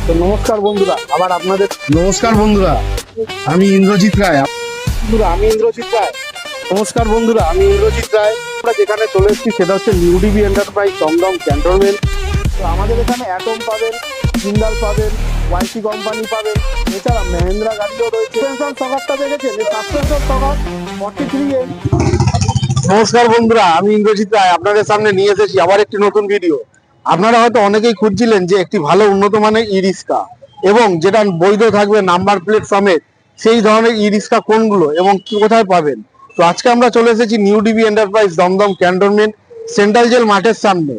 তো নমস্কার বন্ধুরা, আবার আপনাদের নমস্কার বন্ধুরা, আমি ইন্দ্রজিৎ রায়। নমস্কার বন্ধুরা, আমি ইন্দ্রজিৎ রায়। আমরা যেখানে চলে এসেছি সেটা হচ্ছে new DB enterprise Dum Dum cantonment. তো আমাদের এখানে অ্যাটম পাবেন, জিন্দাল পাবেন, ওয়াইসি কোম্পানি পাবেন, এছাড়া মহেন্দ্রা গাড়িও রয়েছে। সাসপেনশন সকারটা দেখেছেন, এই সাসপেনশন সকার 43 নমস্কার বন্ধুরা, আমি ইন্দ্রজিৎ রায় আপনাদের সামনে নিয়ে এসেছি আবার একটি নতুন ভিডিও। আপনারা হয়তো অনেকেই খুঁজছিলেন যে একটি ভালো উন্নত মানের ই রিক্সা এবং যেটা বৈধ থাকবে নাম্বার প্লেট সমেত, সেই ধরনের ই রিক্সা কোনগুলো এবং কি কোথায় পাবেন। তো আজকে আমরা চলে এসেছি new DB enterprise Dum Dum cantonment central jail মাঠের সামনে।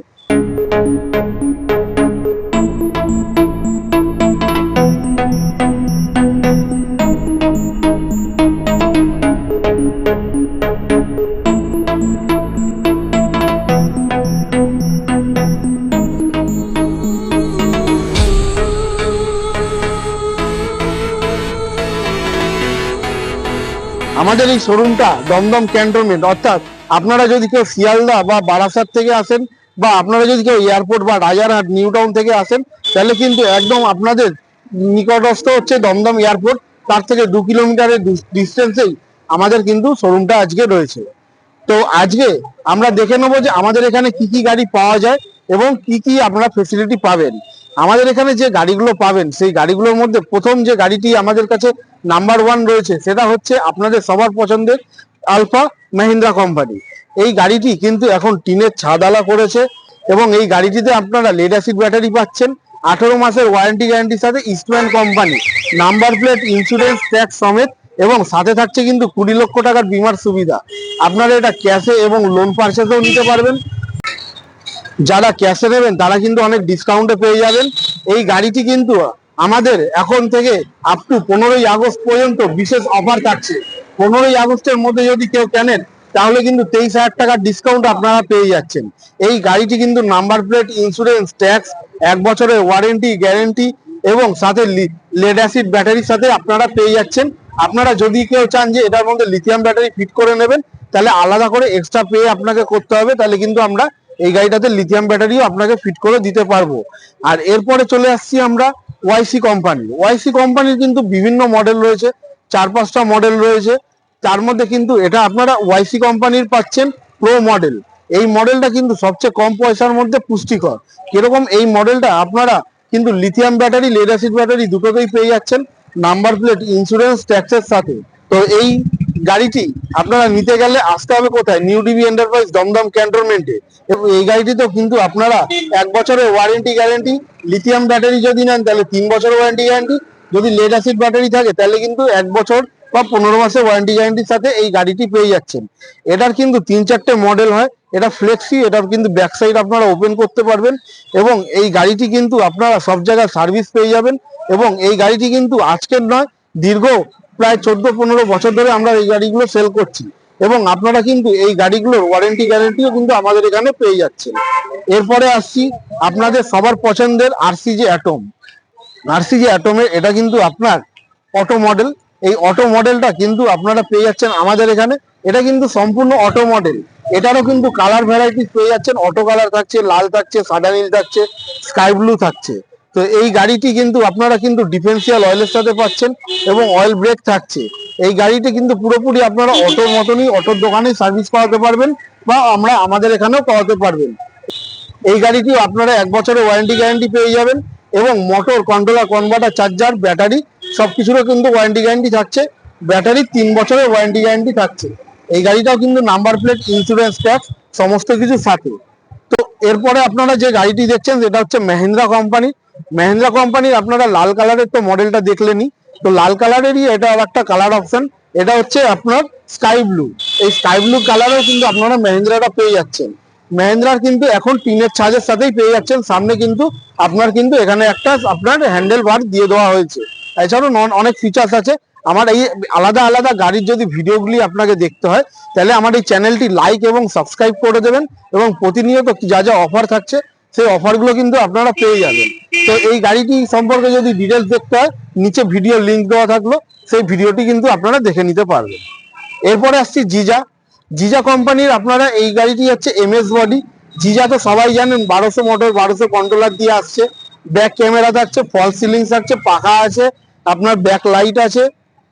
আমাদের এই শোরুমটা দমদম ক্যান্টনমেন্ট, অর্থাৎ আপনারা যদি কেউ শিয়ালদা বা বারাসাত থেকে আসেন, বা আপনারা যদি কেউ এয়ারপোর্ট বা রাজারহাট নিউ টাউন থেকে আসেন, তাহলে কিন্তু একদম আপনাদের নিকটস্থ হচ্ছে দমদম এয়ারপোর্ট। তার থেকে 2 কিলোমিটারের ডিস্টেন্সেই আমাদের কিন্তু শোরুমটা আজকে রয়েছে। তো আজকে আমরা দেখে নেবো যে আমাদের এখানে কি কি গাড়ি পাওয়া যায় এবং কি কি আপনারা ফেসিলিটি পাবেন। আমাদের এখানে যে গাড়িগুলো পাবেন সেই গাড়িগুলোর মধ্যে প্রথম যে গাড়িটি আমাদের কাছে নাম্বার 1 রয়েছে সেটা হচ্ছে আপনাদের সবার পছন্দের আলফা মহিন্দ্রা কোম্পানি। এই গাড়িটি কিন্তু এখন টিনের ছাদওয়ালা করেছে এবং এই গাড়িটিতে আপনারা লেড অ্যাসিড ব্যাটারি পাচ্ছেন, 18 মাসের ওয়ারেন্টি গ্যারান্টির সাথে Eastman company number plate insurance tax সমেত, এবং সাথে থাকছে কিন্তু 20 লক্ষ টাকার বীমার সুবিধা। আপনারা এটা ক্যাশে এবং লোন পারচেজও নিতে পারবেন। যারা ক্যাশে নেবেন তারা কিন্তু অনেক ডিসকাউন্টে পেয়ে যাবেন। এই গাড়িটি কিন্তু আমাদের এখন থেকে আপ টু 15ই আগস্ট পর্যন্ত বিশেষ অফার থাকছে। 15ই আগস্টের মধ্যে যদি কেউ কেনেন তাহলে কিন্তু 23,000 টাকার ডিসকাউন্ট আপনারা পেয়ে যাচ্ছেন। এই গাড়িটি কিন্তু নাম্বার প্লেট ইন্স্যুরেন্স ট্যাক্স 1 বছরের ওয়ারেন্টি গ্যারেন্টি এবং সাথে লেড অ্যাসিড ব্যাটারির সাথে আপনারা পেয়ে যাচ্ছেন। আপনারা যদি কেউ চান যে এটার মধ্যে লিথিয়াম ব্যাটারি ফিট করে নেবেন, তাহলে আলাদা করে এক্সট্রা পে আপনাকে করতে হবে, তাহলে কিন্তু আমরা এই গাড়িটাতে লিথিয়াম ব্যাটারিও আপনাকে ফিট করে দিতে পারবো। আর এরপরে চলে আসছি আমরা ওয়াইসি কোম্পানি। ওয়াইসি কোম্পানির কিন্তু বিভিন্ন মডেল রয়েছে, 4-5টা মডেল রয়েছে। তার মধ্যে কিন্তু এটা আপনারা ওয়াইসি কোম্পানির পাচ্ছেন প্রো মডেল। এই মডেলটা কিন্তু সবচেয়ে কম পয়সার মধ্যে পুষ্টিকর। কিরকম, এই মডেলটা আপনারা কিন্তু lithium battery lead acid battery দুটোতেই পেয়ে যাচ্ছেন নাম্বার প্লেট ইন্স্যুরেন্স ট্যাক্সের সাথে। তো এই গাড়িটি আপনারা নিতে গেলে আসতে হবে কোথায়? নিউ ডিবি এন্টারপ্রাইজ দমদম ক্যান্টনমেন্টে। এবং এই গাড়িটিতেও কিন্তু আপনারা 1 বছরের ওয়ারেন্টি গ্যারেন্টি, লিথিয়াম ব্যাটারি যদি নেন তাহলে 3 বছরের ওয়ারেন্টি গ্যারেন্টি, যদি লেড অ্যাসিড ব্যাটারি থাকে তাহলে কিন্তু 1 বছর বা 15 মাসের ওয়ারেন্টি গ্যারেন্টির সাথে এই গাড়িটি পেয়ে যাচ্ছেন। এটার কিন্তু 3-4টে মডেল হয়। এটা ফ্লেক্সি, এটার কিন্তু ব্যাক সাইড আপনারা ওপেন করতে পারবেন এবং এই গাড়িটি কিন্তু আপনারা সব জায়গায় সার্ভিস পেয়ে যাবেন। এবং এই গাড়িটি কিন্তু আজকের নয়, দীর্ঘ প্রায় 14-15 বছর ধরে আমরা এই গাড়িগুলো সেল করছি এবং আপনারা কিন্তু এই গাড়িগুলোর ওয়ারেন্টি গ্যারেন্টিও কিন্তু আমাদের এখানে পেয়ে যাচ্ছেন। এরপরে আসছি আপনাদের সবার পছন্দের আরসিজি অ্যাটম। আরসিজি অ্যাটমের এটা কিন্তু আপনার অটো মডেল। এই অটো মডেলটা কিন্তু আপনারা পেয়ে যাচ্ছেন আমাদের এখানে। এটা কিন্তু সম্পূর্ণ অটো মডেল। এটারও কিন্তু কালার ভ্যারাইটি পেয়ে যাচ্ছেন, অটো কালার থাকছে, লাল থাকছে, সাদা নীল থাকছে, স্কাই ব্লু থাকছে। তো এই গাড়িটি কিন্তু আপনারা কিন্তু ডিফারেন্সিয়াল অয়েলের সাথে পাচ্ছেন এবং অয়েল ব্রেক থাকছে। এই গাড়িটি কিন্তু পুরোপুরি আপনারা অটোর মতনই অটোর দোকানেই সার্ভিস করাতে পারবেন বা আমাদের এখানেও করাতে পারবেন। এই গাড়িটিও আপনারা 1 বছরের ওয়ারেন্টি গ্যারান্টি পেয়ে যাবেন এবং motor, controller, converter, charger, battery সবকিছুরও কিন্তু ওয়ারেন্টি গ্যারান্টি থাকছে। ব্যাটারি 3 বছরের ওয়ারেন্টি গ্যারান্টি থাকছে। এই গাড়িটাও কিন্তু নাম্বার প্লেট ইন্স্যুরেন্স ট্যাক্স সমস্ত কিছু সাথে। তো এরপরে আপনারা যে গাড়িটি দেখছেন সেটা হচ্ছে মহিন্দ্রা কোম্পানি। মহিন্দ্রা কোম্পানির আপনারা লাল কালারের তো মডেলটা দেখলেনই, তো লাল কালারেরই এটা আর একটা কালার অপশন। এটা হচ্ছে আপনার স্কাই ব্লু। এই স্কাই ব্লু কালারেও কিন্তু আপনারা মহিন্দ্রাটা পেয়ে যাচ্ছেন। মহিন্দ্রার কিন্তু এখন টিনের ছাদের সাথেই পেয়ে যাচ্ছেন। সামনে কিন্তু আপনার কিন্তু এখানে একটা আপনার হ্যান্ডেল বার দিয়ে দেওয়া হয়েছে। এছাড়াও অনেক ফিচার্স আছে। আমার এই আলাদা আলাদা গাড়ির যদি ভিডিওগুলি আপনাকে দেখতে হয় তাহলে আমার এই চ্যানেলটি লাইক এবং সাবস্ক্রাইব করে দেবেন এবং প্রতিনিয়ত যা যা অফার থাকছে সেই অফারগুলো কিন্তু আপনারা পেয়ে যাবেন। তো এই গাড়িটি সম্পর্কে যদি ডিটেলস দেখতে হয়, নিচে ভিডিও লিঙ্ক দেওয়া থাকলো, সেই ভিডিওটি কিন্তু আপনারা দেখে নিতে পারবেন। এরপরে আসছি জিজা। জিজা কোম্পানির আপনারা এই গাড়িটি হচ্ছে এমএস বডি। জিজা তো সবাই জানেন 1200 মোটর 1200 কন্ট্রোলার দিয়ে আসছে। ব্যাক ক্যামেরা থাকছে, ফল সিলিং থাকছে, পাখা আছে, আপনার ব্যাক লাইট আছে,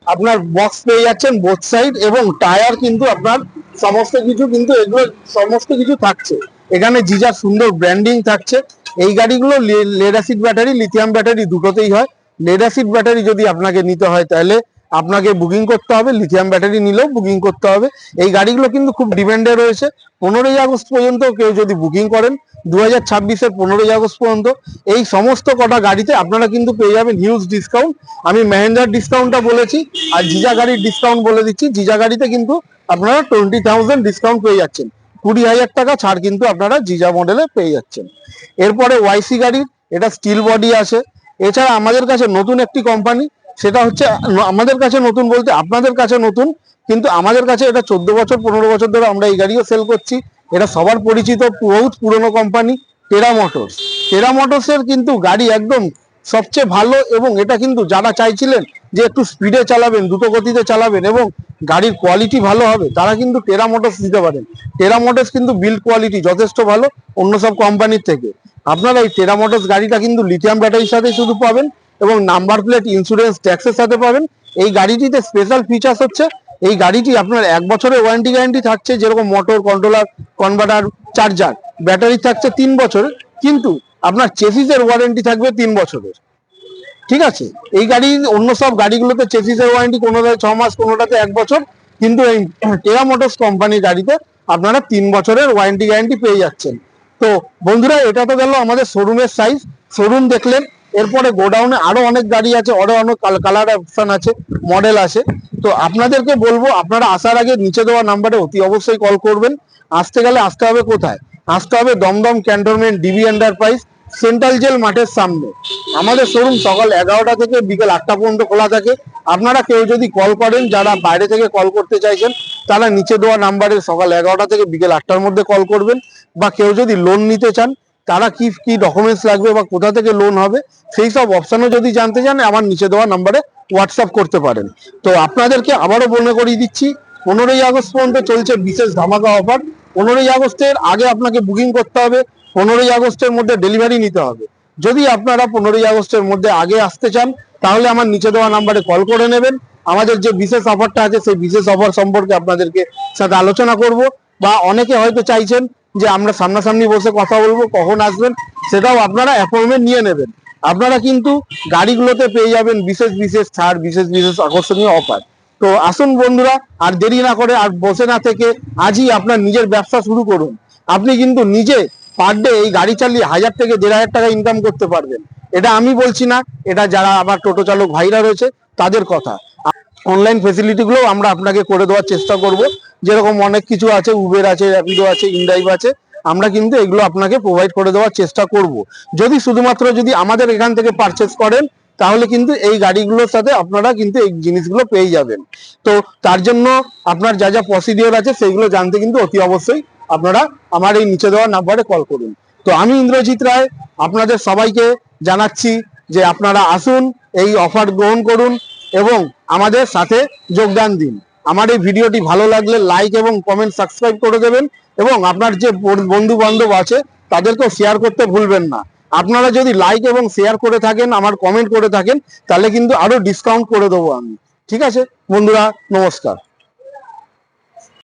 আপনার বক্স পেয়ে যাচ্ছেন বোথ সাইড, এবং টায়ার কিন্তু আপনার সমস্ত কিছু কিন্তু এগুলো সমস্ত কিছু থাকছে। এখানে জিজার সুন্দর ব্র্যান্ডিং থাকছে। এই গাড়িগুলো lead acid battery, lithium battery দুটোতেই হয়। লেড অ্যাসিড ব্যাটারি যদি আপনাকে নিতে হয় তাহলে আপনাকে বুকিং করতে হবে, লিথিয়াম ব্যাটারি নিলেও বুকিং করতে হবে। এই গাড়িগুলো কিন্তু খুব ডিমান্ডে রয়েছে। 15ই আগস্ট পর্যন্ত কেউ যদি বুকিং করেন, 2026-এর 15ই আগস্ট পর্যন্ত এই সমস্ত কটা গাড়িতে আপনারা কিন্তু পেয়ে যাবেন হিউজ ডিসকাউন্ট। আমি মহেন্দ্রার ডিসকাউন্টটা বলেছি, আর জিজা গাড়ির ডিসকাউন্ট বলে দিচ্ছি। জিজা গাড়িতে কিন্তু আপনারা 20,000 ডিসকাউন্ট পেয়ে যাচ্ছেন, 20,000 টাকা ছাড় কিন্তু আপনারা জিজা মডেলে পেয়ে যাচ্ছেন। এরপরে ওয়াইসি গাড়ির, এটা স্টিল বডি আছে। এছাড়া আমাদের কাছে নতুন একটি কোম্পানি, সেটা হচ্ছে আমাদের কাছে নতুন বলতে আপনাদের কাছে নতুন, কিন্তু আমাদের কাছে এটা 14 বছর 15 বছর ধরে আমরা এই গাড়িও সেল করছি। এটা সবার পরিচিত বহুত পুরনো কোম্পানি, টেরা মোটরস। টেরা মোটরসের কিন্তু গাড়ি একদম সবচেয়ে ভালো, এবং এটা কিন্তু যারা চাইছিলেন যে একটু স্পিডে চালাবেন, দ্রুত গতিতে চালাবেন এবং গাড়ির কোয়ালিটি ভালো হবে, তারা কিন্তু টেরা মোটরস দিতে পারেন। টেরা মোটরস কিন্তু বিল্ড কোয়ালিটি যথেষ্ট ভালো অন্য সব কোম্পানির থেকে। আপনারা এই টেরা মোটরস গাড়িটা কিন্তু লিথিয়াম ব্যাটারির সাথে শুধু পাবেন, এবং নাম্বার প্লেট, ইন্স্যুরেন্স, ট্যাক্সের সাথে পাবেন। এই গাড়িটিতে স্পেশাল ফিচার্স হচ্ছে, এই গাড়িটি আপনার 1 বছরের ওয়ারেন্টি গ্যারান্টি থাকছে, যেরকম motor, controller, converter, charger. Battery থাকছে 3 বছরের, কিন্তু আপনার চেসিসের ওয়ারেন্টি থাকবে 3 বছরের। ঠিক আছে, এই গাড়ি অন্য সব গাড়িগুলোতে চেসিসের ওয়ারেন্টি কোনোটাতে 6 মাস, কোনোটাতে 1 বছর, কিন্তু এই টেরা মোটরস কোম্পানির গাড়িতে আপনারা 3 বছরের ওয়ারেন্টি গ্যারান্টি পেয়ে যাচ্ছেন। তো বন্ধুরা, এটা তো গেল আমাদের শোরুমের সাইজ, শোরুম দেখলেন। এরপরে গোডাউনে আরো অনেক গাড়ি আছে, আরো অনেক কালার অপশন আছে, মডেল আছে। তো আপনাদেরকে বলবো, আপনারা আসার আগে নিচে দেওয়া নাম্বারে অতি অবশ্যই কল করবেন। আসতে গেলে আসতে হবে কোথায়? আসতে হবে Dum Dum cantonment DB enterprise, central jail মাঠের সামনে। আমাদের শোরুম সকাল 11টা থেকে বিকেল 8টা পর্যন্ত খোলা থাকে। আপনারা কেউ যদি কল করেন, যারা বাইরে থেকে কল করতে চাইছেন, তারা নিচে দেওয়া নাম্বারে সকাল 11টা থেকে বিকেল 8টার মধ্যে কল করবেন। বা কেউ যদি লোন নিতে চান, তারা কি কি ডকুমেন্টস লাগবে বা কোথা থেকে লোন হবে, সেই সব অপশনও যদি জানতে চান, আমার নিচে দেওয়া নাম্বারে হোয়াটসঅ্যাপ করতে পারেন। তো আপনাদেরকে আবারও মনে করিয়ে দিচ্ছি, 15ই আগস্ট পর্যন্ত চলছে বিশেষ ধামাকা অফার। 15ই আগস্টের আগে আপনাকে বুকিং করতে হবে, 15ই আগস্টের মধ্যে ডেলিভারি নিতে হবে। যদি আপনারা 15ই আগস্টের মধ্যে আগে আসতে চান, তাহলে আমার নিচে দেওয়া নাম্বারে কল করে নেবেন। আমাদের যে বিশেষ অফারটা আছে, সেই বিশেষ অফার সম্পর্কে আপনাদেরকে সাথে আলোচনা করব। বা অনেকে হয়তো চাইছেন যে আমরা সামনাসামনি বসে কথা বলবো, কখন আসবেন, সেটাও আপনারা অ্যাপয়েন্টমেন্ট নিয়ে নেবেন। আপনারা কিন্তু গাড়িগুলোতে পেয়ে যাবেন বিশেষ বিশেষ ছাড়, বিশেষ বিশেষ আকর্ষণীয় অফার। তো আসুন বন্ধুরা, আর দেরি না করে, আর বসে না থেকে আজই আপনার নিজের ব্যবসা শুরু করুন। আপনি কিন্তু নিজে পার ডে এই গাড়ি চালিয়ে 1000 থেকে 1500 টাকা ইনকাম করতে পারবেন। এটা আমি বলছি না, এটা যারা আমার টোটো চালক ভাইরা রয়েছে তাদের কথা। অনলাইন ফেসিলিটি গুলো আমরা আপনাকে করে দেওয়ার চেষ্টা করব। যেরকম অনেক কিছু আছে, উবের আছে, র্যাপিডো আছে, ইনড্রাইভ আছে, আমরা কিন্তু এগুলো আপনাকে প্রোভাইড করে দেওয়ার চেষ্টা করব। শুধুমাত্র যদি আমাদের এখান থেকে পারচেস করেন, তাহলে কিন্তু এই গাড়িগুলোর সাথে আপনারা কিন্তু এই জিনিসগুলো পেয়ে যাবেন। তো তার জন্য আপনার যা যা প্রসিডিওর আছে, সেইগুলো জানতে কিন্তু অতি অবশ্যই আপনারা আমার এই নিচে দেওয়া নাম্বারে কল করুন। তো আমি ইন্দ্রজিৎ রায় আপনাদের সবাইকে জানাচ্ছি যে আপনারা আসুন, এই অফার গ্রহণ করুন এবং আমাদের সাথে যোগদান দিন। আমার এই ভিডিওটি ভালো লাগলে লাইক এবং কমেন্ট, সাবস্ক্রাইব করে দেবেন, এবং আপনার যে বন্ধু বান্ধব আছে তাদেরকেও শেয়ার করতে ভুলবেন না। আপনারা যদি লাইক এবং শেয়ার করে থাকেন, আমার কমেন্ট করে থাকেন, তাহলে কিন্তু আরো ডিসকাউন্ট করে দেবো আমি। ঠিক আছে বন্ধুরা, নমস্কার।